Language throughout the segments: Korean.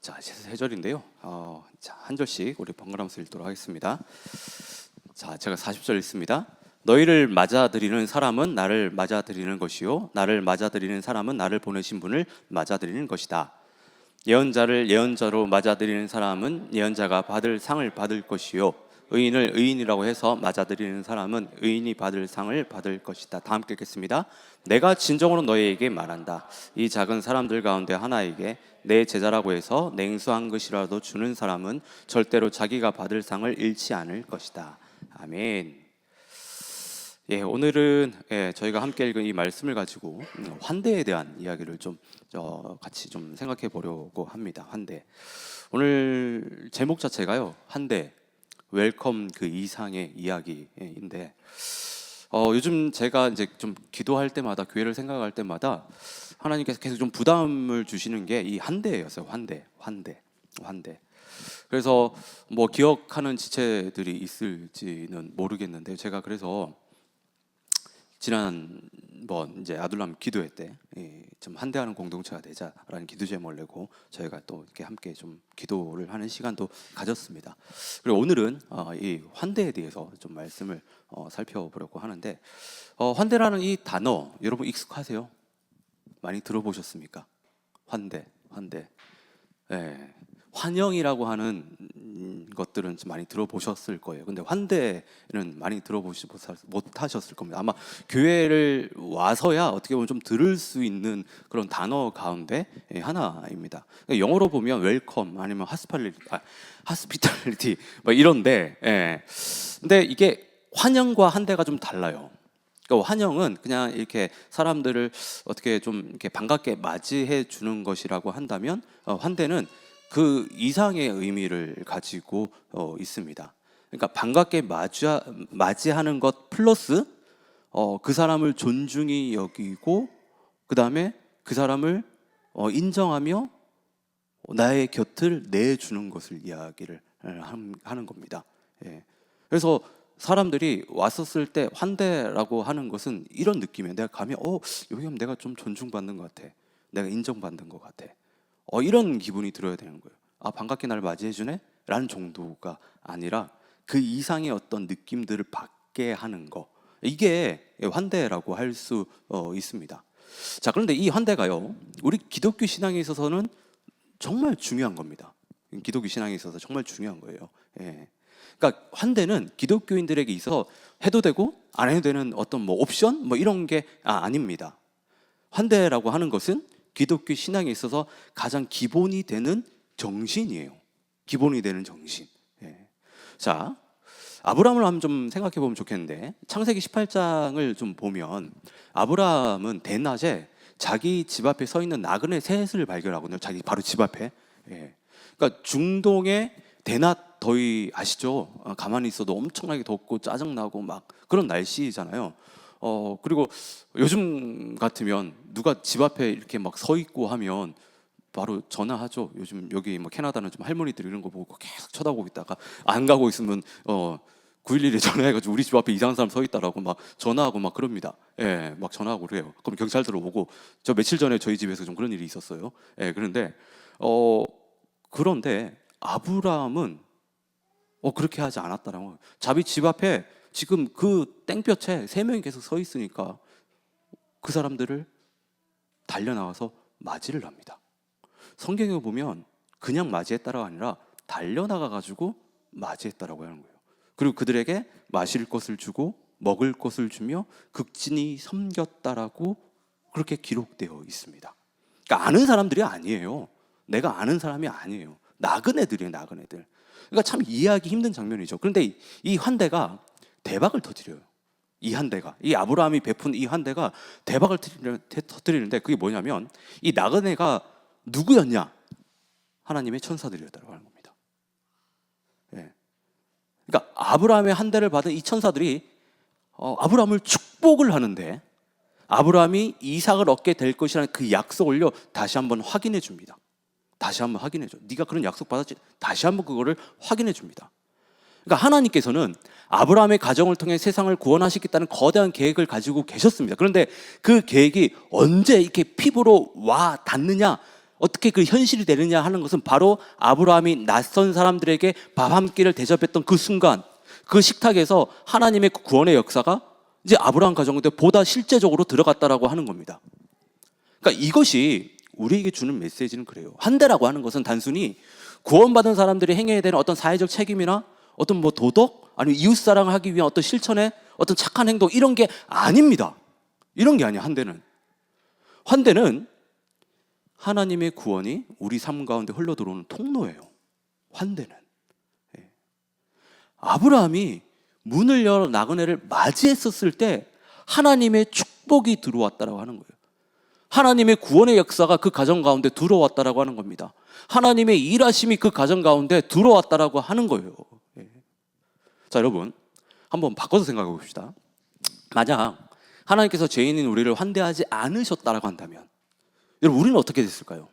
자, 세 절인데요. 자, 한 절씩 우리 번갈아가면서 읽도록 하겠습니다. 자, 제가 40절 읽습니다. 너희를 맞아들이는 사람은 나를 맞아들이는 것이요 나를 맞아들이는 사람은 나를 보내신 분을 맞아들이는 것이다. 예언자를 예언자로 맞아들이는 사람은 예언자가 받을 상을 받을 것이요 의인을 의인이라고 해서 맞아들이는 사람은 의인이 받을 상을 받을 것이다. 다 함께 읽겠습니다. 내가 진정으로 너희에게 말한다. 이 작은 사람들 가운데 하나에게 내 제자라고 해서 냉수한 것이라도 주는 사람은 절대로 자기가 받을 상을 잃지 않을 것이다. 아멘. 예, 오늘은 저희가 함께 읽은 이 말씀을 가지고 환대에 대한 이야기를 좀 같이 좀 생각해 보려고 합니다. 환대. 오늘 제목 자체가요, 환대, 웰컴 그 이상의 이야기인데, 요즘 제가 이제 좀 기도할 때마다, 교회를 생각할 때마다 하나님께서 계속 좀 부담을 주시는 게 이 환대였어요. 환대. 그래서 뭐 기억하는 지체들이 있을지는 모르겠는데, 제가 그래서 지난번 이제 아둘람 기도회 때 좀 환대하는 공동체가 되자라는 기도 제목을 내고 저희가 또 이렇게 함께 좀 기도를 하는 시간도 가졌습니다. 그리고 오늘은 이 환대에 대해서 좀 말씀을 살펴보려고 하는데, 환대라는 이 단어 여러분 익숙하세요? 많이 들어보셨습니까? 환대. 예. 환영이라고 하는 것들은 좀 많이 들어보셨을 거예요. 근데 환대는 많이 들어보지 못하셨을 겁니다. 아마 교회를 와서야 어떻게 보면 좀 들을 수 있는 그런 단어 가운데 하나입니다. 영어로 보면 웰컴 아니면 하스피탈리티 뭐 이런데, 근데 이게 환영과 환대가 좀 달라요. 그러니까 환영은 그냥 이렇게 사람들을 어떻게 좀 이렇게 반갑게 맞이해 주는 것이라고 한다면, 환대는 그 이상의 의미를 가지고 있습니다. 그러니까 반갑게 맞이하는 것 플러스 그 사람을 존중히 여기고 그 다음에 그 사람을 인정하며 나의 곁을 내주는 것을 이야기를 하는 겁니다. 예. 그래서 사람들이 왔었을 때 환대라고 하는 것은 이런 느낌이에요. 내가 가면 여기 하면 내가 좀 존중받는 것 같아. 내가 인정받는 것 같아. 이런 기분이 들어야 되는 거예요. 반갑게 날 맞이해주네? 라는 정도가 아니라 그 이상의 어떤 느낌들을 받게 하는 거, 이게 환대라고 할 수 있습니다. 자, 그런데 이 환대가요, 우리 기독교 신앙에 있어서는 정말 중요한 겁니다. 기독교 신앙에 있어서 정말 중요한 거예요. 예. 그러니까 환대는 기독교인들에게 있어서 해도 되고 안 해도 되는 어떤 뭐 옵션 뭐 이런 게 아닙니다. 환대라고 하는 것은 기독교 신앙에 있어서 가장 기본이 되는 정신이에요. 기본이 되는 정신. 예. 자, 아브라함을 한번 좀 생각해 보면 좋겠는데, 창세기 18장을 좀 보면 아브라함은 대낮에 자기 집 앞에 서 있는 나그네 셋을 발견하거든요. 자기 바로 집 앞에. 예. 그러니까 중동의 대낮 더위 아시죠? 가만히 있어도 엄청나게 덥고 짜증나고 막 그런 날씨잖아요. 그리고 요즘 같으면 누가 집 앞에 이렇게 막 서 있고 하면 바로 전화하죠. 요즘 여기 뭐 캐나다는 좀 할머니들 이런 거 보고 계속 쳐다보고 있다가 안 가고 있으면 911에 전화해가지고 우리 집 앞에 이상한 사람 서 있다라고 막 전화하고 막 그럽니다. 예, 막 전화하고 그래요. 그럼 경찰들 오고, 저 며칠 전에 저희 집에서 좀 그런 일이 있었어요. 예, 그런데 아브라함은 그렇게 하지 않았다라는 거예요. 자기 집 앞에 지금 그 땡볕에 3명이 계속 서 있으니까 그 사람들을 달려나와서 맞이를 합니다. 성경에 보면 그냥 맞이했다가 아니라 달려나가가지고 맞이했다라고 하는 거예요. 그리고 그들에게 마실 것을 주고 먹을 것을 주며 극진히 섬겼다라고 그렇게 기록되어 있습니다. 그러니까 아는 사람들이 아니에요. 내가 아는 사람이 아니에요. 나그네들이에요, 나그네들. 그러니까 참 이해하기 힘든 장면이죠. 그런데 이 환대가 대박을 터뜨려요. 이 환대가, 이 아브라함이 베푼 이 환대가 대박을 터뜨리는데, 그게 뭐냐면 이 나그네가 누구였냐? 하나님의 천사들이었다고 하는 겁니다. 예. 그러니까 아브라함의 환대를 받은 이 천사들이 아브라함을 축복을 하는데, 아브라함이 이삭을 얻게 될 것이라는 그 약속을요 다시 한번 확인해 줍니다. 다시 한번 확인해 줘. 네가 그런 약속 받았지? 다시 한번 그거를 확인해 줍니다. 그러니까 하나님께서는 아브라함의 가정을 통해 세상을 구원하시겠다는 거대한 계획을 가지고 계셨습니다. 그런데 그 계획이 언제 이렇게 피부로 와 닿느냐? 어떻게 그 현실이 되느냐 하는 것은 바로 아브라함이 낯선 사람들에게 밥 한 끼를 대접했던 그 순간, 그 식탁에서 하나님의 구원의 역사가 이제 아브라함 가정인데 보다 실제적으로 들어갔다라고 하는 겁니다. 그러니까 이것이 우리에게 주는 메시지는 그래요. 한대라고 하는 것은 단순히 구원받은 사람들이 행해야 되는 어떤 사회적 책임이나 어떤 뭐 도덕, 아니면 이웃사랑을 하기 위한 어떤 실천의 어떤 착한 행동, 이런 게 아닙니다. 이런 게 아니야. 환대는 하나님의 구원이 우리 삶 가운데 흘러들어오는 통로예요. 환대는. 아브라함이 문을 열어 나그네를 맞이했었을 때 하나님의 축복이 들어왔다라고 하는 거예요. 하나님의 구원의 역사가 그 가정 가운데 들어왔다라고 하는 겁니다. 하나님의 일하심이 그 가정 가운데 들어왔다라고 하는 거예요. 자, 여러분, 한번 바꿔서 생각해 봅시다. 만약 하나님께서 죄인인 우리를 환대하지 않으셨다라고 한다면, 여러분, 우리는 어떻게 됐을까요?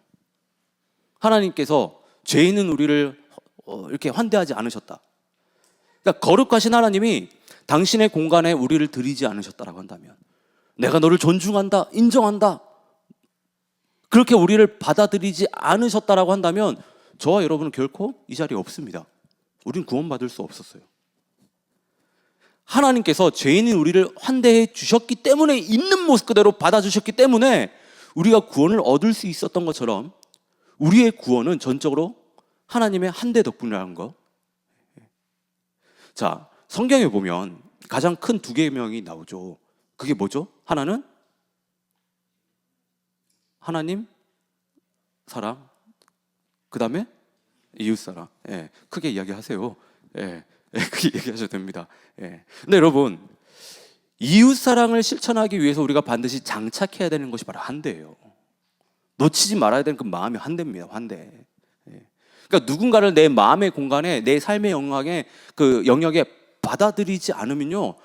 하나님께서 죄인인 우리를 이렇게 환대하지 않으셨다. 그러니까 거룩하신 하나님이 당신의 공간에 우리를 들이지 않으셨다라고 한다면, 내가 너를 존중한다, 인정한다, 그렇게 우리를 받아들이지 않으셨다라고 한다면 저와 여러분은 결코 이 자리에 없습니다. 우리는 구원받을 수 없었어요. 하나님께서 죄인인 우리를 환대해 주셨기 때문에, 있는 모습 그대로 받아주셨기 때문에 우리가 구원을 얻을 수 있었던 것처럼 우리의 구원은 전적으로 하나님의 한대 덕분이라는 거. 자, 성경에 보면 가장 큰 두 계명이 나오죠. 그게 뭐죠? 하나는 하나님 사랑, 그 다음에 이웃 사랑. 크게 이야기하세요. 크게 얘기하셔도 됩니다. 근데 여러분, 이웃 사랑을 실천하기 위해서 우리가 반드시 장착해야 되는 것이 바로 환대예요. 놓치지 말아야 되는 그 마음이 환대입니다. 환대. 그러니까 누군가를 내 마음의 공간에, 내 삶의 영역에 받아들이지 않으면요,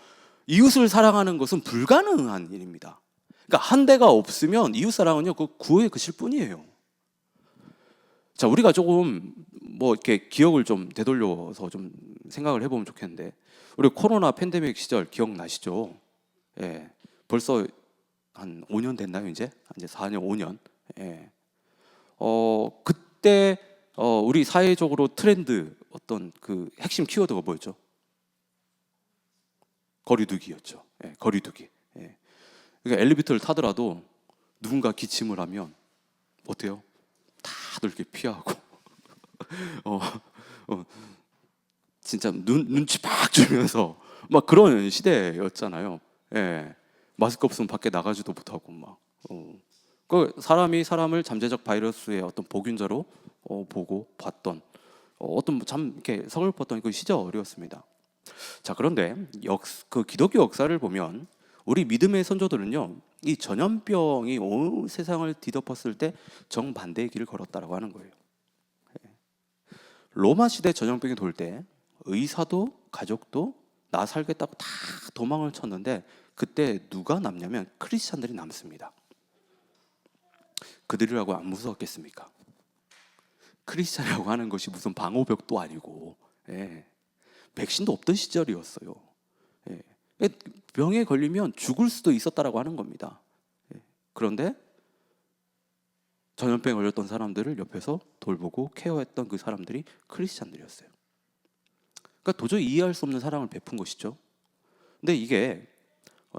이웃을 사랑하는 것은 불가능한 일입니다. 그러니까 한대가 없으면 이웃 사랑은요, 그 구호의 것일 뿐이에요. 자, 우리가 조금 뭐 이렇게 기억을 좀 되돌려서 좀 생각을 해보면 좋겠는데, 우리 코로나 팬데믹 시절 기억나시죠? 벌써 한 5년 됐나요? 이제 4년, 5년. 그때 우리 사회적으로 트렌드 어떤 그 핵심 키워드가 뭐였죠? 거리두기였죠. 거리두기. 그러니까 엘리베이터를 타더라도 누군가 기침을 하면 어때요? 다들 이렇게 피하고 진짜 눈치 팍 주면서 막 그런 시대였잖아요. 마스크 없으면 밖에 나가지도 못하고 막. 그 사람이 사람을 잠재적 바이러스의 어떤 보균자로 보고 봤던 어떤 참 이렇게 서글펐던 그 시절이었습니다. 자, 그런데 그 기독교 역사를 보면 우리 믿음의 선조들은요, 이 전염병이 온 세상을 뒤덮었을 때 정반대의 길을 걸었다라고 하는 거예요. 로마 시대 전염병이 돌 때 의사도 가족도 나 살겠다고 다 도망을 쳤는데, 그때 누가 남냐면 크리스찬들이 남습니다. 그들이라고 안 무서웠겠습니까? 크리스찬이라고 하는 것이 무슨 방호벽도 아니고, 백신도 없던 시절이었어요. 병에 걸리면 죽을 수도 있었다라고 하는 겁니다. 그런데 전염병에 걸렸던 사람들을 옆에서 돌보고 케어했던 그 사람들이 크리스찬들이었어요. 그러니까 도저히 이해할 수 없는 사랑을 베푼 것이죠. 근데 이게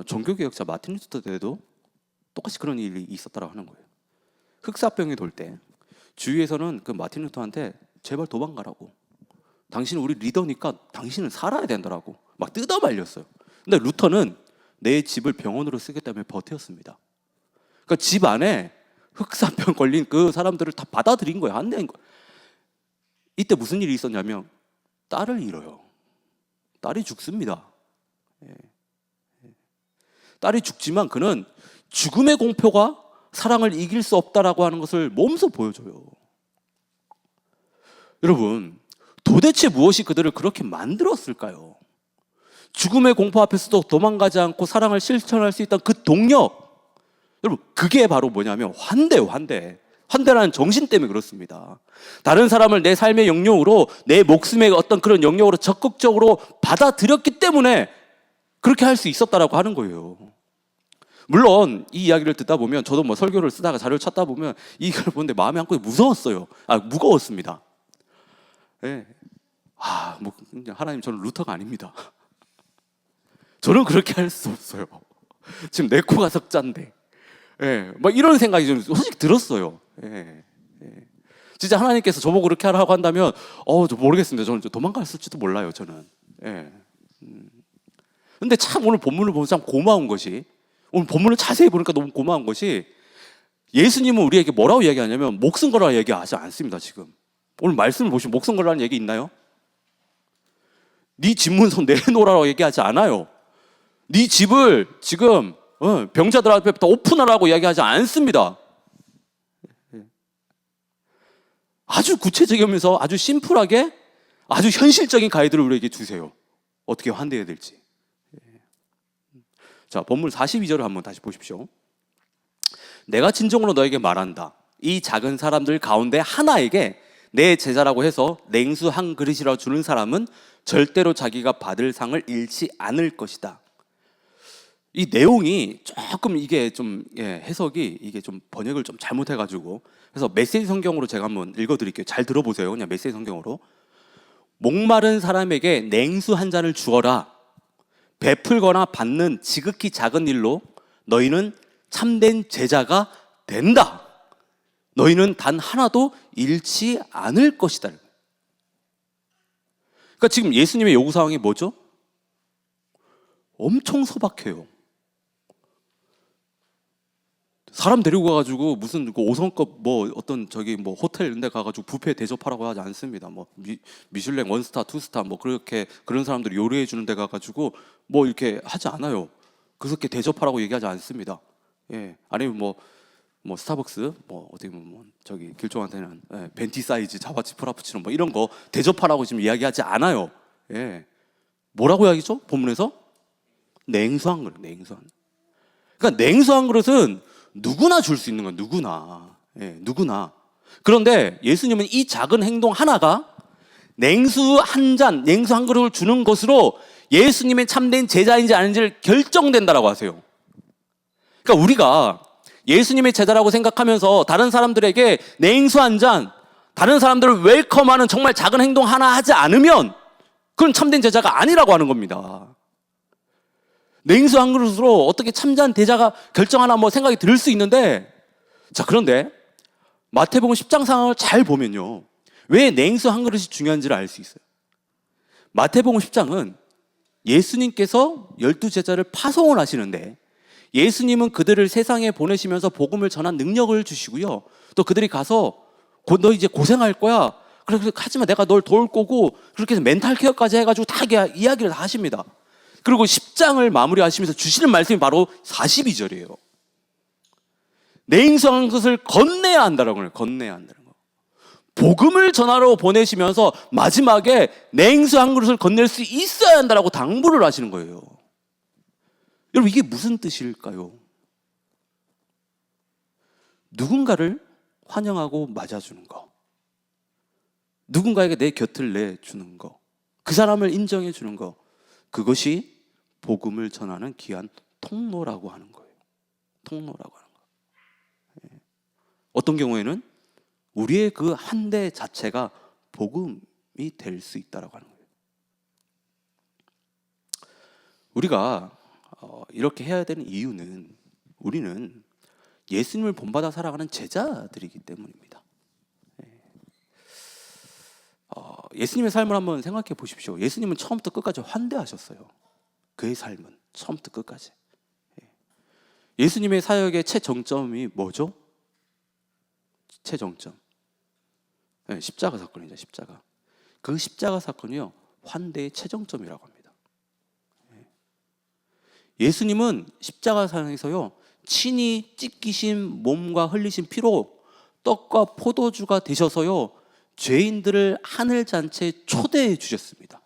종교개혁자 마틴 루터 때도 똑같이 그런 일이 있었다라고 하는 거예요. 흑사병이 돌 때 주위에서는 그 마틴 루터한테 제발 도망가라고, 당신은 우리 리더니까 당신은 살아야 된다라고 막 뜯어 말렸어요. 근데 루터는 내 집을 병원으로 쓰겠다며 버텼습니다. 그러니까 집 안에 흑사병 걸린 그 사람들을 다 받아들인 거예요. 안 된 거예요. 이때 무슨 일이 있었냐면 딸을 잃어요. 딸이 죽습니다. 딸이 죽지만 그는 죽음의 공포가 사랑을 이길 수 없다라고 하는 것을 몸소 보여줘요. 여러분, 도대체 무엇이 그들을 그렇게 만들었을까요? 죽음의 공포 앞에서도 도망가지 않고 사랑을 실천할 수 있던 그 동력, 여러분, 그게 바로 뭐냐면 환대예요. 환대라는 정신 때문에 그렇습니다. 다른 사람을 내 삶의 영역으로, 내 목숨의 어떤 그런 영역으로 적극적으로 받아들였기 때문에 그렇게 할 수 있었다라고 하는 거예요. 물론 이 이야기를 듣다 보면 저도 뭐 설교를 쓰다가 자료를 찾다 보면 이걸 보는데 마음이 한껏 무서웠어요. 무거웠습니다. 예. 뭐 하나님, 저는 루터가 아닙니다. 저는 그렇게 할 수 없어요. 지금 내 코가 석자인데. 예. 막 이런 생각이 좀 솔직히 들었어요. 예. 진짜 하나님께서 저보고 그렇게 하라고 한다면 저 모르겠습니다. 저는 도망갔을지도 몰라요. 저는. 예. 근데 참 오늘 본문을 보면서 참 고마운 것이, 오늘 본문을 자세히 보니까 너무 고마운 것이, 예수님은 우리에게 뭐라고 이야기하냐면 목숨 걸어라 얘기하지 않습니다. 지금 오늘 말씀을 보시면 목숨 걸라는 얘기 있나요? 네 집 문서 내놓으라고 얘기하지 않아요. 네 집을 지금 병자들 앞에 오픈하라고 이야기하지 않습니다. 아주 구체적이면서 아주 심플하게 아주 현실적인 가이드를 우리에게 주세요. 어떻게 환대해야 될지. 자, 본문 42절을 한번 다시 보십시오. 내가 진정으로 너에게 말한다. 이 작은 사람들 가운데 하나에게 내 제자라고 해서 냉수 한 그릇이라도 주는 사람은 절대로 자기가 받을 상을 잃지 않을 것이다. 이 내용이 조금 이게 좀 해석이 이게 좀 번역을 좀 잘못해가지고, 그래서 메시지 성경으로 제가 한번 읽어드릴게요. 잘 들어보세요. 그냥 메시지 성경으로. 목마른 사람에게 냉수 한 잔을 주어라. 베풀거나 받는 지극히 작은 일로 너희는 참된 제자가 된다. 너희는 단 하나도 잃지 않을 것이다. 그러니까 지금 예수님의 요구사항이 뭐죠? 엄청 소박해요. 사람 데리고 가가지고 무슨 5성급 뭐 어떤 저기 뭐 호텔 이런 데 가가지고 뷔페 대접하라고 하지 않습니다. 뭐 미슐랭 원스타, 투스타 뭐 그렇게 그런 사람들이 요리해 주는 데 가가지고 뭐 이렇게 하지 않아요. 그렇게 대접하라고 얘기하지 않습니다. 예, 아니면 뭐 스타벅스 뭐 어떻게 보면 뭐 저기 길종한테는 벤티 사이즈 자바치 프라푸치노 뭐 이런 거 대접하라고 지금 이야기하지 않아요. 예, 뭐라고 이야기죠? 본문에서 냉수한 그릇, 냉수한. 그러니까 냉수한 그릇은 누구나 줄 수 있는 건 누구나. 예, 누구나. 그런데 예수님은 이 작은 행동 하나가 냉수 한 잔, 냉수 한 그릇을 주는 것으로 예수님의 참된 제자인지 아닌지를 결정된다라고 하세요. 그러니까 우리가 예수님의 제자라고 생각하면서 다른 사람들에게 냉수 한 잔, 다른 사람들을 웰컴하는 정말 작은 행동 하나 하지 않으면 그건 참된 제자가 아니라고 하는 겁니다. 냉수 한 그릇으로 어떻게 참된 제자가 결정하나 뭐 생각이 들 수 있는데, 자, 그런데 마태복음 10장 상황을 잘 보면요, 왜 냉수 한 그릇이 중요한지를 알 수 있어요. 마태복음 10장은 예수님께서 12제자를 파송을 하시는데, 예수님은 그들을 세상에 보내시면서 복음을 전한 능력을 주시고요, 또 그들이 가서 너 이제 고생할 거야, 그래 하지만 내가 널 도울 거고, 그렇게 해서 멘탈 케어까지 해가지고 다 이야기를 다 하십니다. 그리고 10장을 마무리하시면서 주시는 말씀이 바로 42절이에요. 냉수한 것을 건네야 한다라고 해요. 건네야 한다는 거. 복음을 전하러 보내시면서 마지막에 냉수한 그릇을 건넬 수 있어야 한다라고 당부를 하시는 거예요. 여러분, 이게 무슨 뜻일까요? 누군가를 환영하고 맞아주는 거, 누군가에게 내 곁을 내주는 거, 그 사람을 인정해 주는 거, 그것이 복음을 전하는 귀한 통로라고 하는 거예요. 통로라고 하는 거예요. 어떤 경우에는 우리의 그 한 대 자체가 복음이 될 수 있다라고 하는 거예요. 우리가 이렇게 해야 되는 이유는 우리는 예수님을 본받아 살아가는 제자들이기 때문입니다. 예수님의 삶을 한번 생각해 보십시오. 예수님은 처음부터 끝까지 환대하셨어요. 그의 삶은 처음부터 끝까지. 예수님의 사역의 최정점이 뭐죠? 최정점. 십자가 사건이죠. 십자가. 그 십자가 사건이요, 환대의 최정점이라고 합니다. 예수님은 십자가상에서요, 친히 찢기신 몸과 흘리신 피로 떡과 포도주가 되셔서요, 죄인들을 하늘 잔치에 초대해 주셨습니다.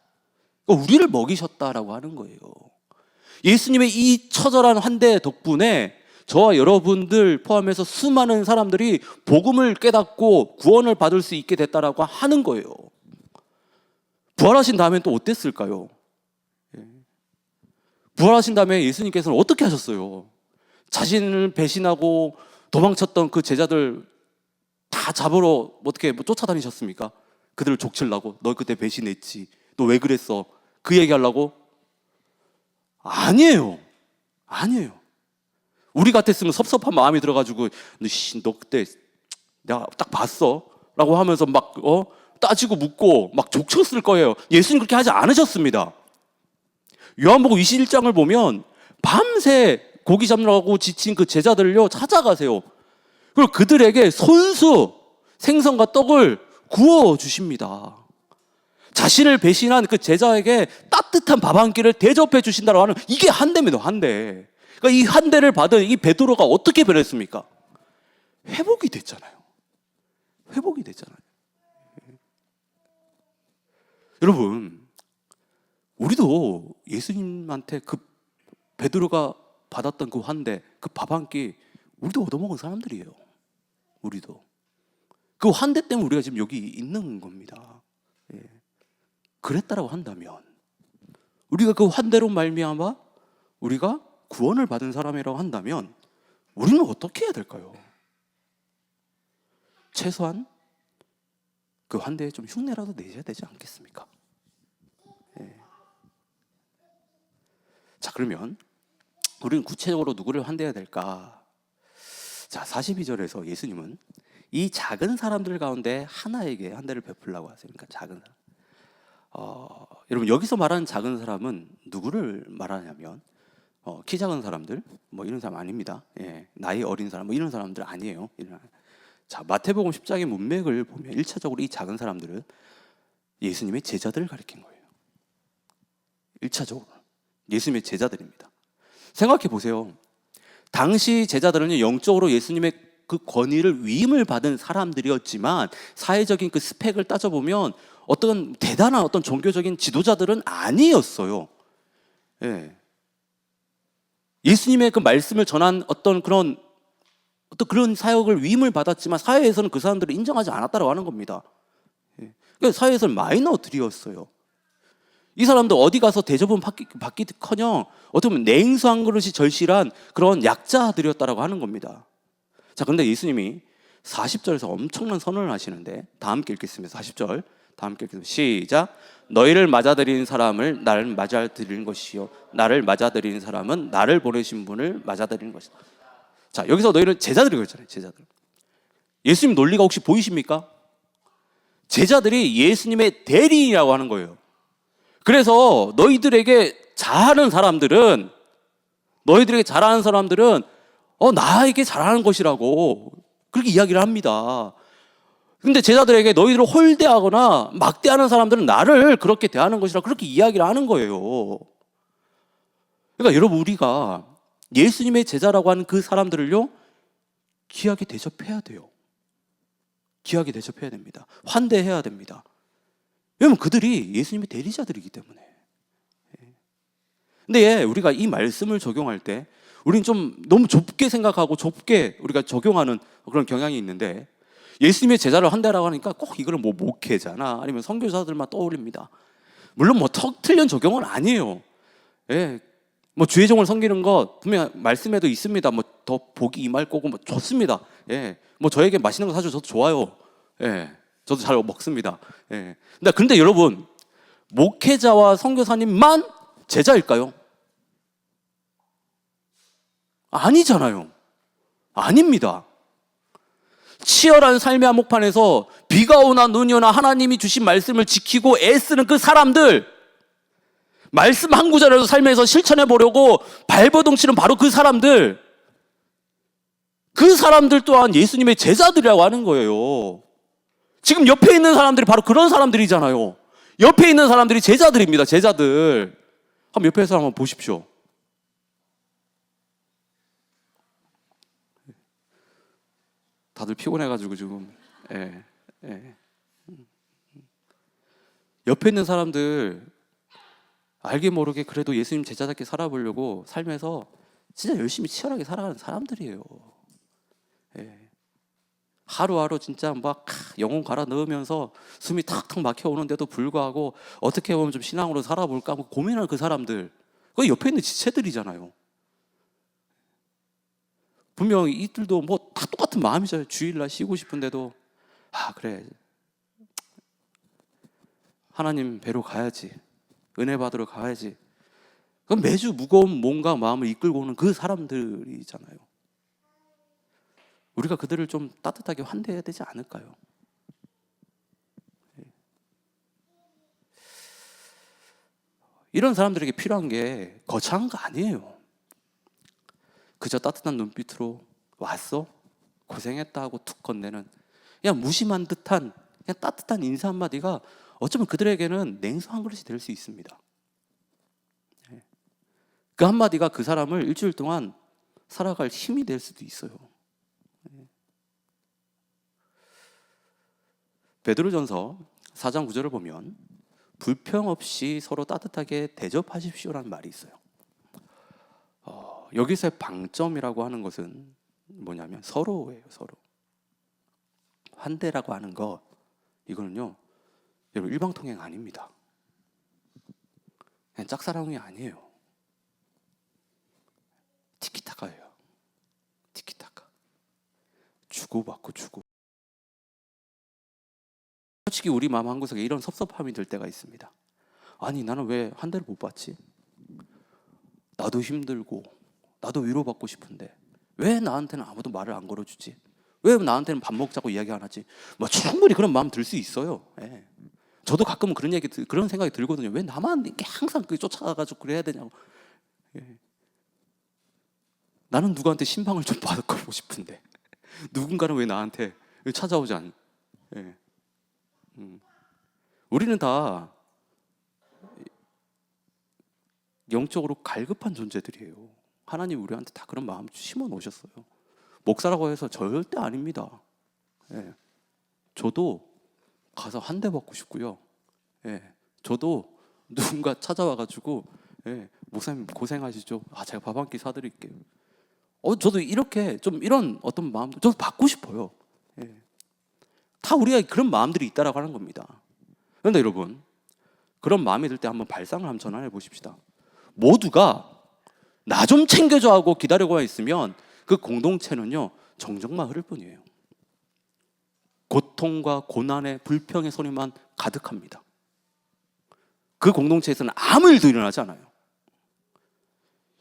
그러니까 우리를 먹이셨다라고 하는 거예요. 예수님의 이 처절한 환대 덕분에 저와 여러분들 포함해서 수많은 사람들이 복음을 깨닫고 구원을 받을 수 있게 됐다라고 하는 거예요. 부활하신 다음에 또 어땠을까요? 부활하신 다음에 예수님께서는 어떻게 하셨어요? 자신을 배신하고 도망쳤던 그 제자들 다 잡으러 어떻게 쫓아다니셨습니까? 그들을 족치려고. 너 그때 배신했지. 너 왜 그랬어? 그 얘기하려고? 아니에요. 아니에요. 우리 같았으면 섭섭한 마음이 들어가지고 너 그때 내가 딱 봤어 라고 하면서 막 따지고 묻고 막 족쳤을 거예요. 예수님 그렇게 하지 않으셨습니다. 요한복음 21장을 보면 밤새 고기 잡느라고 지친 그 제자들을요 찾아가세요. 그리고 그들에게 손수 생선과 떡을 구워 주십니다. 자신을 배신한 그 제자에게 따뜻한 밥 한 끼를 대접해 주신다고 하는 이게 한대입니다. 한대. 그러니까 이 한대를 받은 이 베드로가 어떻게 변했습니까? 회복이 됐잖아요. 회복이 됐잖아요. 여러분, 우리도 예수님한테 그 베드로가 받았던 그 환대, 그 밥 한 끼 우리도 얻어먹은 사람들이에요. 우리도. 그 환대 때문에 우리가 지금 여기 있는 겁니다. 예. 그랬다라고 한다면 우리가 그 환대로 말미암아 우리가 구원을 받은 사람이라고 한다면 우리는 어떻게 해야 될까요? 최소한 그 환대에 좀 흉내라도 내셔야 되지 않겠습니까? 예. 자, 그러면 우리는 구체적으로 누구를 환대해야 될까? 자, 42절에서 예수님은 이 작은 사람들 가운데 하나에게 환대를 베풀라고 하세요. 그러니까 작은 사람. 여러분 여기서 말하는 작은 사람은 누구를 말하냐면 키 작은 사람들 뭐 이런 사람 아닙니다. 예, 나이 어린 사람 뭐 이런 사람들 아니에요. 자, 마태복음 10장의 문맥을 보면 1차적으로 이 작은 사람들은 예수님의 제자들을 가리킨 거예요. 1차적으로 예수님의 제자들입니다. 생각해 보세요. 당시 제자들은 영적으로 예수님의 그 권위를 위임을 받은 사람들이었지만 사회적인 그 스펙을 따져보면 어떤 대단한 어떤 종교적인 지도자들은 아니었어요. 예. 예수님의 그 말씀을 전한 어떤 그런 사역을 위임을 받았지만 사회에서는 그 사람들을 인정하지 않았다고 하는 겁니다. 예. 그러니까 사회에서는 마이너들이었어요. 이 사람도 어디 가서 대접은 받기커녕 어떻게 보면 냉수 한 그릇이 절실한 그런 약자들이었다라고 하는 겁니다. 자, 그런데 예수님이 40절에서 엄청난 선언을 하시는데 다 함께 읽겠습니다. 40절 다 함께 읽겠습니다. 시작. 너희를 맞아들이는 사람을 나를 맞아들이는 것이요 나를 맞아들이는 사람은 나를 보내신 분을 맞아들이는 것이다. 자, 여기서 너희는 제자들이 그랬잖아요. 제자들. 예수님 논리가 혹시 보이십니까? 제자들이 예수님의 대리인이라고 하는 거예요. 그래서 너희들에게 잘하는 사람들은 나에게 잘하는 것이라고 그렇게 이야기를 합니다. 근데 제자들에게 너희들을 홀대하거나 막대하는 사람들은 나를 그렇게 대하는 것이라고 그렇게 이야기를 하는 거예요. 그러니까 여러분 우리가 예수님의 제자라고 하는 그 사람들을요 귀하게 대접해야 돼요. 귀하게 대접해야 됩니다. 환대해야 됩니다. 왜냐면 그들이 예수님의 대리자들이기 때문에. 근데 우리가 이 말씀을 적용할 때 우리는 좀 너무 좁게 생각하고 좁게 우리가 적용하는 그런 경향이 있는데 예수님의 제자를 환대라고 하니까 꼭 이거는 뭐 목회자나 아니면 선교사들만 떠올립니다. 물론 뭐 턱 틀린 적용은 아니에요. 예. 뭐 주의 종을 섬기는 것 분명 말씀에도 있습니다. 뭐 더 복이 임할 거고 뭐 좋습니다. 예. 뭐 저에게 맛있는 거 사줘 저도 좋아요. 예. 저도 잘 먹습니다. 예. 근데 여러분 목회자와 선교사님만 제자일까요? 아니잖아요. 아닙니다. 치열한 삶의 한복판에서 비가 오나 눈이 오나 하나님이 주신 말씀을 지키고 애쓰는 그 사람들, 말씀 한 구절에서 삶에서 실천해 보려고 발버둥 치는 바로 그 사람들 또한 예수님의 제자들이라고 하는 거예요. 지금 옆에 있는 사람들이 바로 그런 사람들이잖아요. 옆에 있는 사람들이 제자들입니다. 제자들. 한번 옆에서 한번 보십시오. 다들 피곤해가지고 지금 옆에 있는 사람들 알게 모르게 그래도 예수님 제자답게 살아보려고 삶에서 진짜 열심히 치열하게 살아가는 사람들이에요. 하루하루 진짜 막 영혼 갈아 넣으면서 숨이 탁탁 막혀오는데도 불구하고 어떻게 보면 좀 신앙으로 살아볼까 하고 고민하는 그 사람들, 그 옆에 있는 지체들이잖아요. 분명히 이들도 뭐 다 똑같은 마음이죠. 주일날 쉬고 싶은데도 그래, 하나님 뵈러 가야지, 은혜 받으러 가야지. 그럼 매주 무거운 몸과 마음을 이끌고 오는 그 사람들이잖아요. 우리가 그들을 좀 따뜻하게 환대해야 되지 않을까요? 이런 사람들에게 필요한 게 거창한 거 아니에요. 그저 따뜻한 눈빛으로 왔어? 고생했다 하고 툭 건네는 그냥 무심한 듯한 그냥 따뜻한 인사 한마디가 어쩌면 그들에게는 냉수 한 그릇이 될 수 있습니다. 그 한마디가 그 사람을 일주일 동안 살아갈 힘이 될 수도 있어요. 베드로전서 4장 9절을 보면 불평 없이 서로 따뜻하게 대접하십시오라는 말이 있어요. 여기서의 방점이라고 하는 것은 뭐냐면 서로예요. 서로. 환대라고 하는 거, 이거는요, 여러분 일방통행 아닙니다. 그냥 짝사랑이 아니에요. 티키타카예요. 티키타카. 주고받고 주고. 솔직히 우리 마음 한구석에 이런 섭섭함이 들 때가 있습니다. 아니, 나는 왜 한 대를 못 받지? 나도 힘들고 나도 위로받고 싶은데 왜 나한테는 아무도 말을 안 걸어주지? 왜 나한테는 밥 먹자고 이야기 안 하지? 뭐 충분히 그런 마음 들 수 있어요. 예. 저도 가끔은 그런 생각이 들거든요. 왜 나만 이렇게 항상 쫓아가가지고 그래야 되냐고. 예. 나는 누구한테 신방을 좀 받고 싶은데 누군가는 왜 나한테 찾아오지 않? 예. 우리는 다 영적으로 갈급한 존재들이에요. 하나님 우리한테 다 그런 마음 심어 놓으셨어요. 목사라고 해서 절대 아닙니다. 예. 저도 가서 한 대 받고 싶고요. 예. 저도 누군가 찾아와가지고 목사님 고생하시죠. 제가 밥 한 끼 사드릴게요. 저도 이렇게 좀 이런 어떤 마음도 저도 받고 싶어요. 예. 다 우리가 그런 마음들이 있다라고 하는 겁니다. 그런데 여러분, 그런 마음이 들 때 한번 발상을 한번 전환해 보십시다. 모두가 나 좀 챙겨줘 하고 기다리고 있으면 그 공동체는요 정적만 흐를 뿐이에요. 고통과 고난의 불평의 소리만 가득합니다. 그 공동체에서는 아무 일도 일어나지 않아요.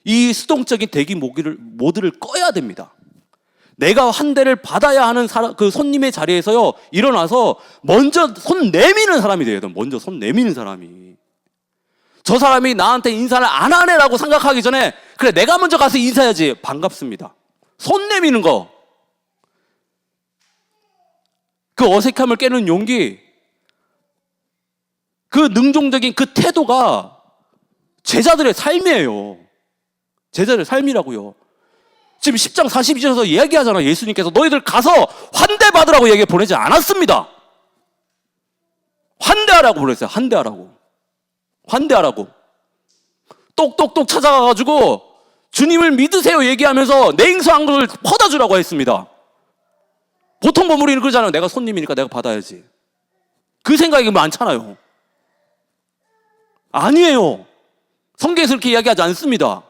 이 수동적인 대기 모드를 꺼야 됩니다. 내가 한 대를 받아야 하는 그 손님의 자리에서요 일어나서 먼저 손 내미는 사람이 돼야 돼요. 먼저 손 내미는 사람이. 저 사람이 나한테 인사를 안 하네라고 생각하기 전에 그래 내가 먼저 가서 인사해야지. 반갑습니다. 손 내미는 거. 그 어색함을 깨는 용기, 그 능동적인 그 태도가 제자들의 삶이에요. 제자들의 삶이라고요. 지금 10장 42절에서 이야기하잖아. 예수님께서 너희들 가서 환대받으라고 얘기 보내지 않았습니다. 환대하라고 보냈어요. 환대하라고. 똑똑똑 찾아가가지고 주님을 믿으세요 얘기하면서 냉수 한 그릇을 퍼다 주라고 했습니다. 보통 우리는 그러잖아요. 내가 손님이니까 내가 받아야지. 그 생각이 많잖아요. 아니에요. 성경에서 그렇게 이야기하지 않습니다.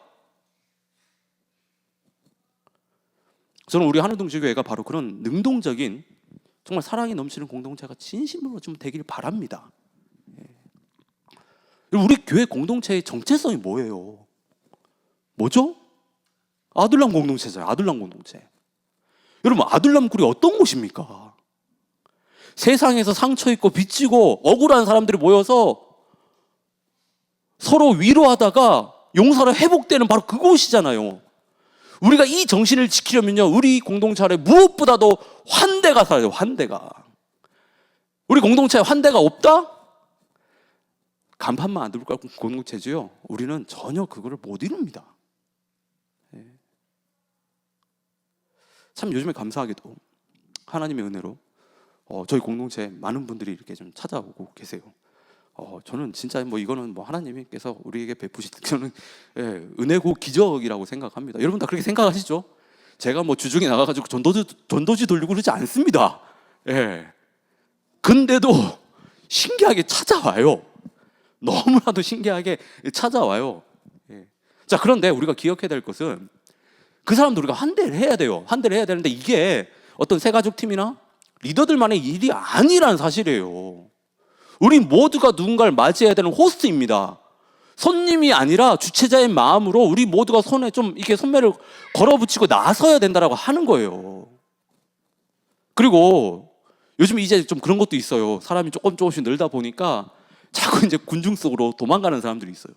저는 우리 한우동지교회가 바로 그런 능동적인 정말 사랑이 넘치는 공동체가 진심으로 좀 되길 바랍니다. 우리 교회 공동체의 정체성이 뭐예요? 뭐죠? 아둘람 공동체잖아요. 아둘람 공동체. 여러분, 아둘람 굴이 어떤 곳입니까? 세상에서 상처 입고 빚지고 억울한 사람들이 모여서 서로 위로하다가 용서로 회복되는 바로 그곳이잖아요. 우리가 이 정신을 지키려면요, 우리 공동체 안에 무엇보다도 환대가 살아야 돼요. 환대가. 우리 공동체에 환대가 없다? 간판만 안 들고 갈 공동체지요. 우리는 전혀 그거를 못 이룹니다. 참 요즘에 감사하게도 하나님의 은혜로 저희 공동체에 많은 분들이 이렇게 좀 찾아오고 계세요. 저는 진짜 이거는 하나님께서 우리에게 베푸신 저는 은혜고 기적이라고 생각합니다. 여러분 다 그렇게 생각하시죠? 제가 주중에 나가가지고 전도지 돌리고 그러지 않습니다. 근데도 신기하게 찾아와요. 너무나도 신기하게 찾아와요. 자, 그런데 우리가 기억해야 될 것은 그 사람도 우리가 환대를 해야 돼요. 환대를 해야 되는데 이게 어떤 새가족 팀이나 리더들만의 일이 아니라는 사실이에요. 우리 모두가 누군가를 맞이해야 되는 호스트입니다. 손님이 아니라 주체자의 마음으로 우리 모두가 손에 좀 이렇게 손매를 걸어붙이고 나서야 된다라고 하는 거예요. 그리고 요즘 이제 좀 그런 것도 있어요. 사람이 조금씩 늘다 보니까 자꾸 이제 군중 속으로 도망가는 사람들이 있어요.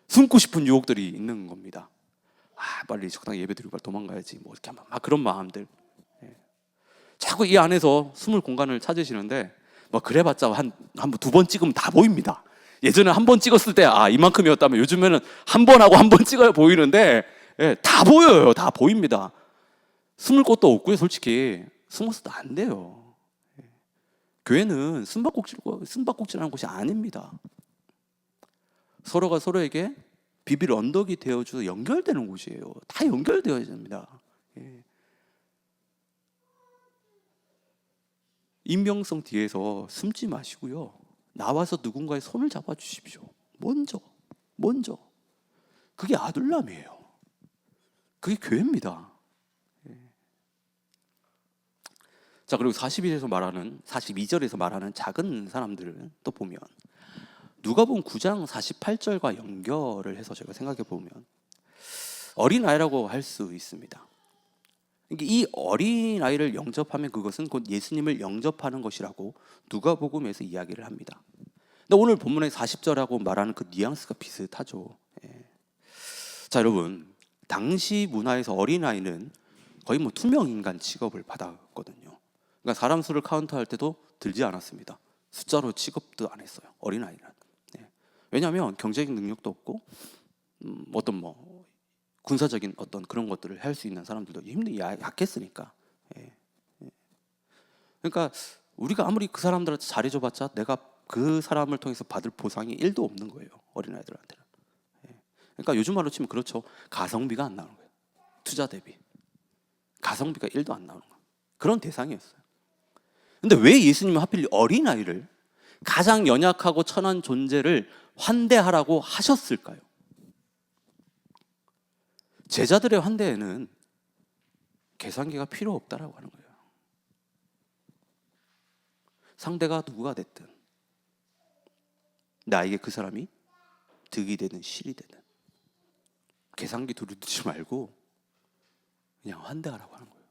숨고 싶은 유혹들이 있는 겁니다. 빨리 적당히 예배드리고 빨리 도망가야지. 뭐 이렇게 막 그런 마음들. 자꾸 이 안에서 숨을 공간을 찾으시는데 뭐 그래봤자 한 두 번 찍으면 다 보입니다. 예전에 한 번 찍었을 때 이만큼이었다면 요즘에는 한 번 하고 한 번 찍어야 보이는데 다 보여요. 다 보입니다. 숨을 곳도 없고요. 솔직히 숨어서도 안 돼요. 교회는 숨바꼭질하는 곳이 아닙니다. 서로가 서로에게 비빌 언덕이 되어줘서 연결되는 곳이에요. 다 연결되어야 됩니다. 임명성 뒤에서 숨지 마시고요. 나와서 누군가의 손을 잡아주십시오. 먼저. 그게 아둘람이에요. 그게 교회입니다. 자, 그리고 42절에서 말하는 작은 사람들을 또 보면 누가복음 9장 48절과 연결을 해서 제가 생각해 보면 어린아이라고 할 수 있습니다. 이 어린아이를 영접하면 그것은 곧 예수님을 영접하는 것이라고 누가복음에서 이야기를 합니다. 근데 오늘 본문의 40절하고 말하는 그 뉘앙스가 비슷하죠. 자, 여러분, 당시 문화에서 어린아이는 거의 뭐 투명인간 취급을 받았거든요. 그러니까 사람 수를 카운트할 때도 들지 않았습니다. 숫자로 취급도 안 했어요. 어린아이는. 왜냐하면 경제적 능력도 없고 어떤 군사적인 어떤 그런 것들을 할 수 있는 사람들도 힘이 약했으니까. 그러니까 우리가 아무리 그 사람들한테 잘해줘봤자 내가 그 사람을 통해서 받을 보상이 1도 없는 거예요. 어린아이들한테는. 그러니까 요즘 말로 치면 그렇죠. 가성비가 안 나오는 거예요. 투자 대비. 가성비가 1도 안 나오는 거예요. 그런 대상이었어요. 근데 왜 예수님은 하필 어린아이를 가장 연약하고 천한 존재를 환대하라고 하셨을까요? 제자들의 환대에는 계산기가 필요 없다라고 하는 거예요. 상대가 누구가 됐든 나에게 그 사람이 득이 되든 실이 되든 계산기 두루두지 말고 그냥 환대하라고 하는 거예요.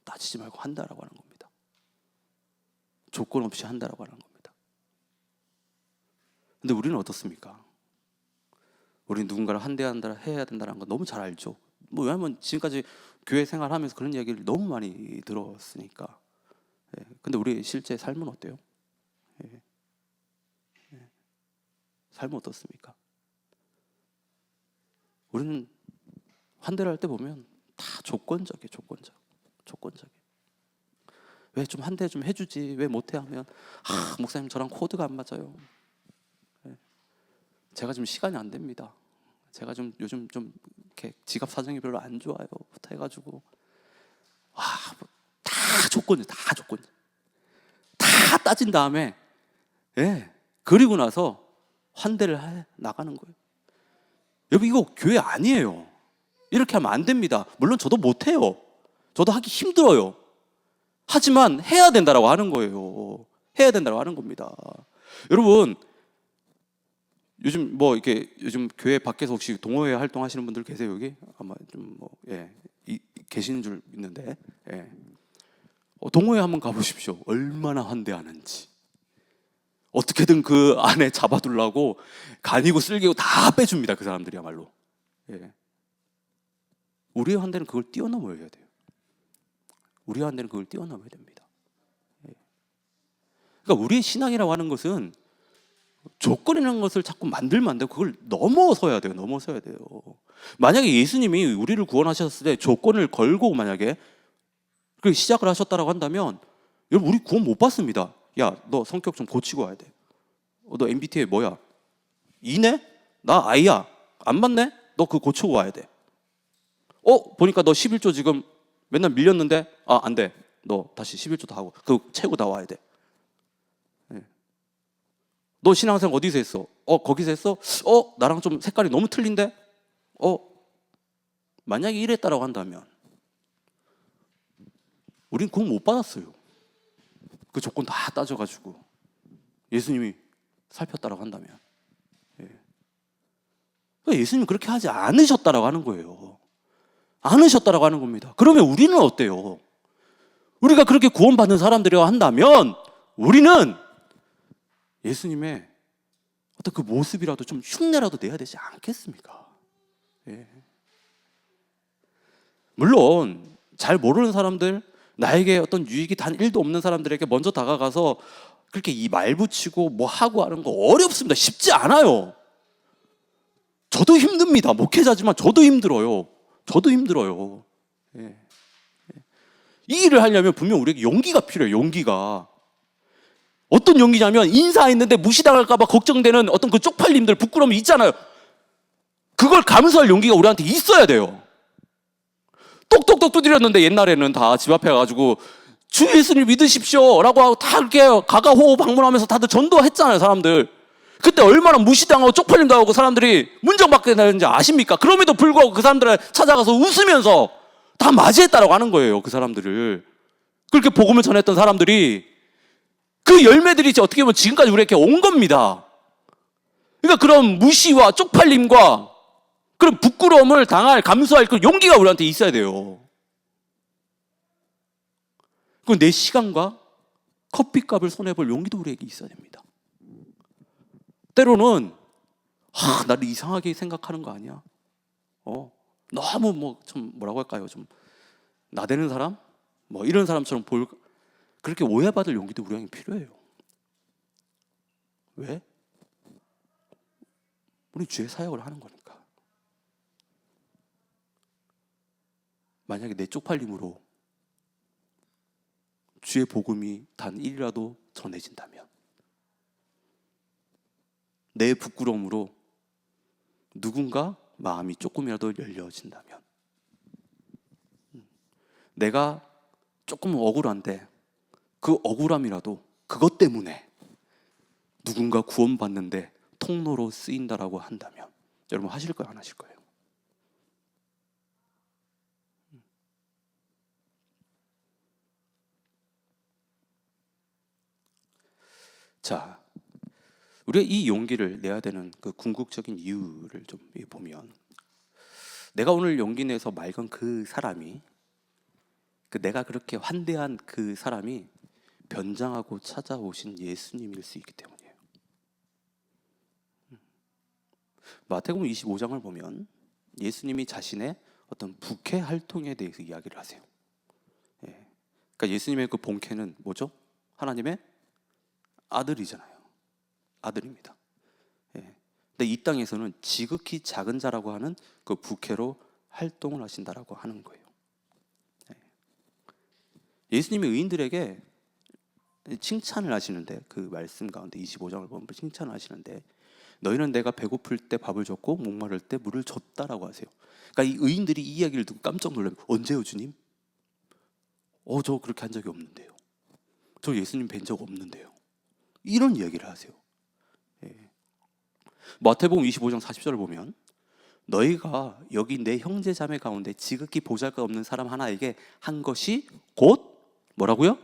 따지지 말고 환대하라고 하는 겁니다. 조건 없이 한다라고 하는 겁니다. 근데 우리는 어떻습니까? 우리는 누군가를 환대한다 해야 된다는 거 너무 잘 알죠. 왜냐하면 지금까지 교회 생활하면서 그런 이야기를 너무 많이 들었으니까. 근데 우리 실제 삶은 어때요? 삶은 어떻습니까? 우리는 환대를 할 때 보면 다 조건적이에요. 조건적. 왜 좀 환대 좀 해주지? 왜 못해? 하면 목사님 저랑 코드가 안 맞아요. 제가 좀 시간이 안 됩니다. 제가 좀 요즘 좀 이렇게 지갑 사정이 별로 안 좋아요. 부터 해가지고 다 조건이 다 따진 다음에 그리고 나서 환대를 해 나가는 거예요. 여러분 이거 교회 아니에요. 이렇게 하면 안 됩니다. 물론 저도 못해요. 저도 하기 힘들어요. 하지만 해야 된다라고 하는 거예요. 해야 된다라고 하는 겁니다. 여러분 요즘 교회 밖에서 혹시 동호회 활동하시는 분들 계세요 여기? 아마 좀 계시는 줄 있는데 동호회 한번 가보십시오. 얼마나 환대하는지. 어떻게든 그 안에 잡아두려고 간이고 쓸개고 다 빼줍니다. 그 사람들이야말로. 우리의 환대는 그걸 뛰어넘어야 돼요. 우리의 환대는 그걸 뛰어넘어야 됩니다. 그러니까 우리의 신앙이라고 하는 것은 조건이라는 것을 자꾸 만들면 안 되고 그걸 넘어서야 돼요. 만약에 예수님이 우리를 구원하셨을 때 조건을 걸고 만약에 그렇게 시작을 하셨다라고 한다면 여러분 우리 구원 못 받습니다. 야, 너 성격 좀 고치고 와야 돼. 너 MBTI 뭐야? E네? 나 I야. 안 맞네? 너 그거 고치고 와야 돼. 보니까 너 11조 지금 맨날 밀렸는데 안 돼. 너 다시 11조 다 하고 그거 채고 다 와야 돼. 너 신앙생활 어디서 했어? 거기서 했어? 나랑 좀 색깔이 너무 틀린데? 만약에 이랬다라고 한다면 우린 구원 못 받았어요. 그 조건 다 따져가지고 예수님이 살폈다라고 한다면. 예수님은 그렇게 하지 않으셨다라고 하는 거예요. 않으셨다라고 하는 겁니다. 그러면 우리는 어때요? 우리가 그렇게 구원받는 사람들이라 한다면 우리는 예수님의 어떤 그 모습이라도 좀 흉내라도 내야 되지 않겠습니까? 예. 물론 잘 모르는 사람들, 나에게 어떤 유익이 단 1도 없는 사람들에게 먼저 다가가서 그렇게 이 말 붙이고 뭐 하고 하는 거 어렵습니다. 쉽지 않아요. 저도 힘듭니다. 목회자지만 저도 힘들어요. 저도 힘들어요. 예. 이 일을 하려면 분명 우리에게 용기가 필요해요. 용기가. 어떤 용기냐면 인사했는데 무시당할까 봐 걱정되는 어떤 그 쪽팔림들, 부끄러움이 있잖아요. 그걸 감수할 용기가 우리한테 있어야 돼요. 똑똑똑 두드렸는데 옛날에는 다 집 앞에 가가지고 주 예수님 믿으십시오 라고 하고 다 이렇게 가가호호 방문하면서 다들 전도했잖아요. 사람들. 그때 얼마나 무시당하고 쪽팔림 당하고 사람들이 문정받게 되는지 아십니까? 그럼에도 불구하고 그 사람들을 찾아가서 웃으면서 다 맞이했다라고 하는 거예요. 그 사람들을. 그렇게 복음을 전했던 사람들이 그 열매들이 어떻게 보면 지금까지 우리에게 온 겁니다. 그러니까 그런 무시와 쪽팔림과 그런 부끄러움을 당할, 감수할 그 용기가 우리한테 있어야 돼요. 그리고 내 시간과 커피값을 손해볼 용기도 우리에게 있어야 됩니다. 때로는 나를 이상하게 생각하는 거 아니야? 너무 뭐 좀 뭐라고 할까요? 좀 나대는 사람? 뭐 이런 사람처럼 그렇게 오해받을 용기도 우리에게 필요해요. 왜? 우리 주의 사역을 하는 거니까. 만약에 내 쪽팔림으로 주의 복음이 단 1이라도 전해진다면, 내 부끄러움으로 누군가 마음이 조금이라도 열려진다면, 내가 조금 억울한데 그 억울함이라도 그것 때문에 누군가 구원받는데 통로로 쓰인다라고 한다면 여러분 하실 거예요? 안 하실 거예요? 자, 우리가 이 용기를 내야 되는 그 궁극적인 이유를 좀 보면, 내가 오늘 용기 내서 말 건 그 사람이, 그 내가 그렇게 환대한 그 사람이 변장하고 찾아오신 예수님일 수 있기 때문이에요. 마태복음 25장을 보면 예수님이 자신의 어떤 부캐 활동에 대해서 이야기를 하세요. 그러니까 예수님의 그 본캐는 뭐죠? 하나님의 아들이잖아요. 아들입니다. 근데 이 땅에서는 지극히 작은 자라고 하는 그 부캐로 활동을 하신다라고 하는 거예요. 예수님이 의인들에게 칭찬을 하시는데, 그 말씀 가운데 25장을 보면 칭찬을 하시는데, 너희는 내가 배고플 때 밥을 줬고 목마를 때 물을 줬다라고 하세요. 그러니까 이 의인들이 이 이야기를 듣고 깜짝 놀라면, 언제요 주님? 저 그렇게 한 적이 없는데요. 저 예수님 뵌 적 없는데요. 이런 이야기를 하세요. 마태복음 25장 40절을 보면, 너희가 여기 내 형제 자매 가운데 지극히 보잘것없는 사람 하나에게 한 것이 곧 뭐라고요?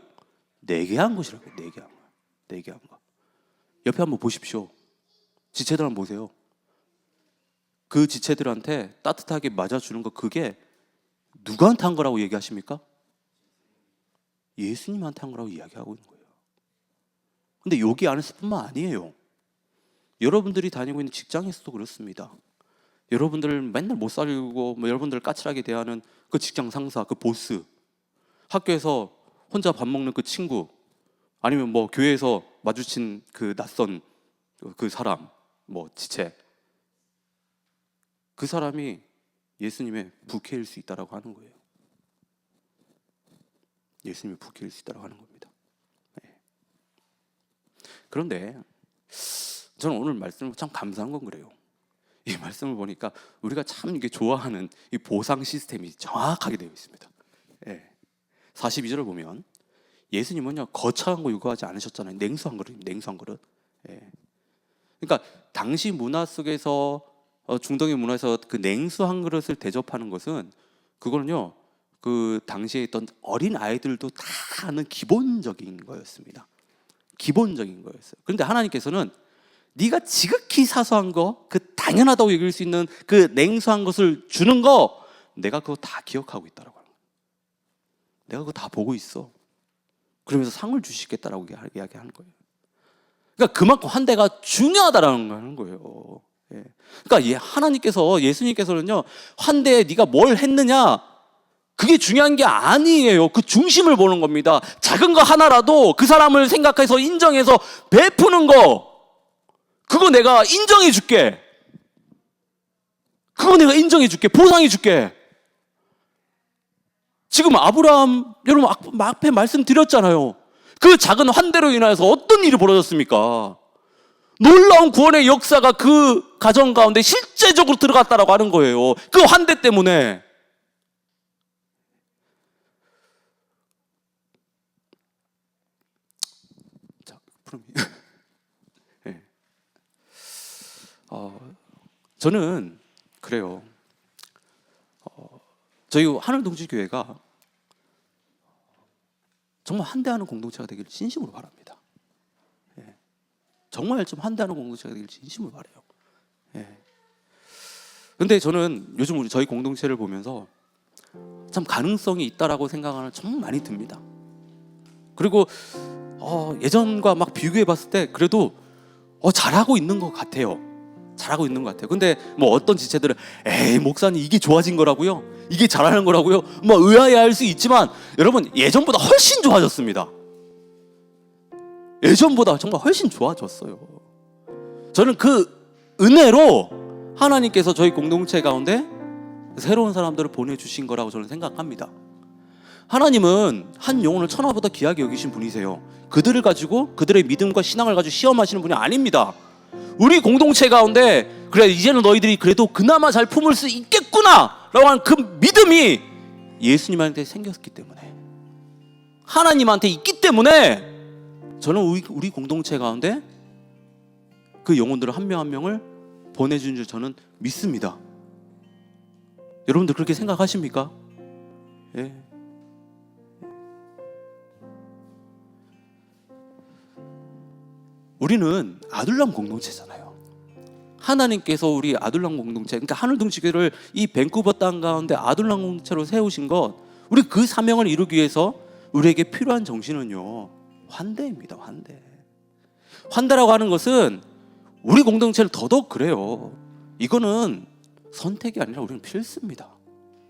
내게 한 것이라고요. 내게 한 거. 내게 한 거. 옆에 한번 보십시오. 지체들 한번 보세요. 그 지체들한테 따뜻하게 맞아주는 거, 그게 누구한테 한 거라고 얘기하십니까? 예수님한테 한 거라고 이야기하고 있는 거예요. 근데 여기 안에서뿐만 아니에요. 여러분들이 다니고 있는 직장에서도 그렇습니다. 여러분들 맨날 못 살리고 여러분들 까칠하게 대하는 그 직장 상사, 그 보스, 학교에서 혼자 밥 먹는 그 친구, 아니면 뭐 교회에서 마주친 그 낯선 그 사람, 뭐 지체, 그 사람이 예수님의 부캐일 수 있다라고 하는 거예요. 예수님의 부캐일 수 있다라고 하는 겁니다. 그런데 저는 오늘 말씀을 참 감사한 건 그래요. 이 말씀을 보니까 우리가 참 이게 좋아하는 이 보상 시스템이 정확하게 되어 있습니다. 42절을 보면 예수님은요, 거창한 거 요구하지 않으셨잖아요. 냉수한 그릇. 그러니까 당시 문화 속에서 중동의 문화에서 그 냉수 한 그릇을 대접하는 것은 그거는요 그 당시에 있던 어린 아이들도 다 아는 기본적인 거였습니다. 기본적인 거였어요. 그런데 하나님께서는 네가 지극히 사소한 거, 그 당연하다고 여길 수 있는 그 냉수한 것을 주는 거 내가 그거 다 기억하고 있다라고 하는 거예요. 내가 그거 다 보고 있어. 그러면서 상을 주시겠다라고 이야기하는 거예요. 그러니까 그만큼 환대가 중요하다라는 거예요. 예. 그러니까 하나님께서 예수님께서는요 환대에 네가 뭘 했느냐 그게 중요한 게 아니에요. 그 중심을 보는 겁니다. 작은 거 하나라도 그 사람을 생각해서 인정해서 베푸는 거 그거 내가 인정해 줄게. 그거 내가 인정해 줄게. 보상해 줄게. 지금 아브라함 여러분 앞에 말씀드렸잖아요. 그 작은 환대로 인하여서 어떤 일이 벌어졌습니까? 놀라운 구원의 역사가 그 가정 가운데 실제적으로 들어갔다라고 하는 거예요. 그 환대 때문에. 자, 네. 저는 그래요. 저희 하늘동지교회가 정말 환대하는 공동체가 되기를 진심으로 바랍니다. 예. 정말 좀 환대하는 공동체가 되기를 진심으로 바라요. 예. 근데 저는 요즘 저희 공동체를 보면서 참 가능성이 있다라고 생각하는 정말 많이 듭니다. 그리고 예전과 막 비교해 봤을 때 그래도 잘하고 있는 것 같아요. 잘하고 있는 것 같아요. 근데 뭐 어떤 지체들은 에이 목사님 이게 좋아진 거라고요? 이게 잘하는 거라고요? 뭐 의아해할 수 있지만 여러분 예전보다 훨씬 좋아졌습니다. 예전보다 정말 훨씬 좋아졌어요. 저는 그 은혜로 하나님께서 저희 공동체 가운데 새로운 사람들을 보내주신 거라고 저는 생각합니다. 하나님은 한 영혼을 천하보다 귀하게 여기신 분이세요. 그들을 가지고 그들의 믿음과 신앙을 가지고 시험하시는 분이 아닙니다. 우리 공동체 가운데 그래 이제는 너희들이 그래도 그나마 잘 품을 수 있겠구나 라고 하는 그 믿음이 예수님한테 생겼기 때문에 하나님한테 있기 때문에 저는 우리 공동체 가운데 그 영혼들을 한 명 한 명을 보내준 줄 저는 믿습니다. 여러분들 그렇게 생각하십니까? 예. 우리는 아둘람 공동체잖아요. 하나님께서 우리 아둘람 공동체, 그러니까 하늘동지교회를 이 밴쿠버 땅 가운데 아둘람 공동체로 세우신 것, 우리 그 사명을 이루기 위해서 우리에게 필요한 정신은요, 환대입니다. 환대. 환대라고 하는 것은 우리 공동체를 더더욱 그래요. 이거는 선택이 아니라 우리는 필수입니다.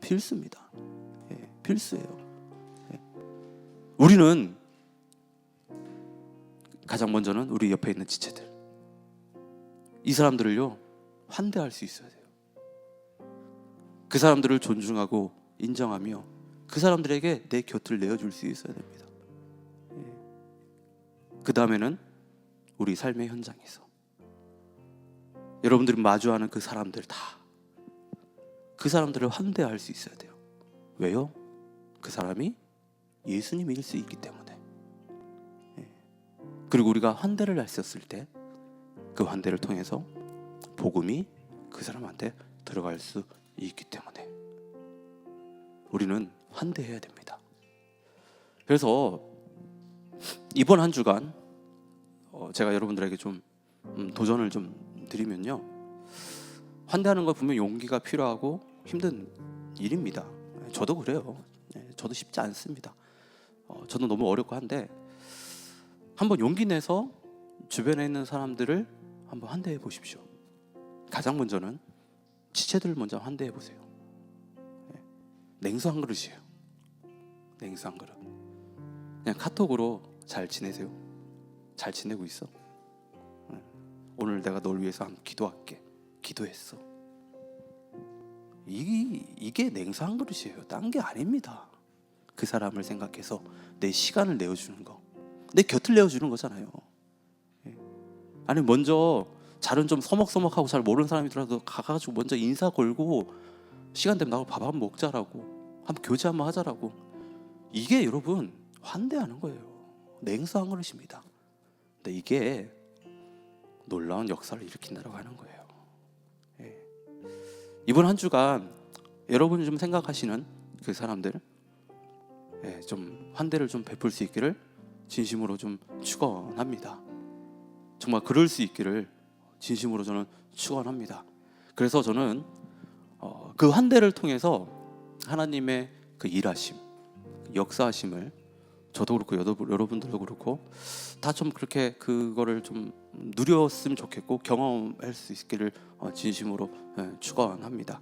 필수입니다. 예, 필수예요. 예. 우리는 가장 먼저는 우리 옆에 있는 지체들, 이 사람들을요 환대할 수 있어야 돼요. 그 사람들을 존중하고 인정하며 그 사람들에게 내 곁을 내어줄 수 있어야 됩니다. 그 다음에는 우리 삶의 현장에서 여러분들이 마주하는 그 사람들 그 사람들을 환대할 수 있어야 돼요. 왜요? 그 사람이 예수님일 수 있기 때문에. 그리고 우리가 환대를 했었을 때 그 환대를 통해서 복음이 그 사람한테 들어갈 수 있기 때문에 우리는 환대해야 됩니다. 그래서 이번 한 주간 제가 여러분들에게 좀 도전을 좀 드리면요, 환대하는 거 분명 용기가 필요하고 힘든 일입니다. 저도 그래요. 저도 쉽지 않습니다. 저도 너무 어렵고 한데 한번 용기 내서 주변에 있는 사람들을 한번 환대해 보십시오. 가장 먼저는 지체들을 먼저 환대해 보세요. 냉수 한 그릇이에요. 냉수 한 그릇. 그냥 카톡으로 잘 지내세요. 잘 지내고 있어? 오늘 내가 널 위해서 한번 기도할게. 기도했어. 이게 냉수 한 그릇이에요. 딴 게 아닙니다. 그 사람을 생각해서 내 시간을 내어주는 거, 내 곁을 내어주는 거잖아요. 아니 먼저 잘은 좀 서먹서먹하고 잘 모르는 사람이더라도 가가지고 먼저 인사 걸고 시간 되면 나하고 밥 한번 먹자라고, 한번 교제 한번 하자라고. 이게 여러분 환대하는 거예요. 냉수 한 그릇입니다. 근데 이게 놀라운 역사를 일으킨다고 하는 거예요. 이번 한 주간 여러분이 좀 생각하시는 그 사람들, 좀 환대를 좀 베풀 수 있기를 진심으로 좀 축원합니다. 정말 그럴 수 있기를 진심으로 저는 축원합니다. 그래서 저는 그 환대를 통해서 하나님의 그 일하심, 역사하심을 저도 그렇고 여러분들도 그렇고 다 좀 그렇게 그거를 좀 누렸으면 좋겠고 경험할 수 있기를 진심으로 축원합니다.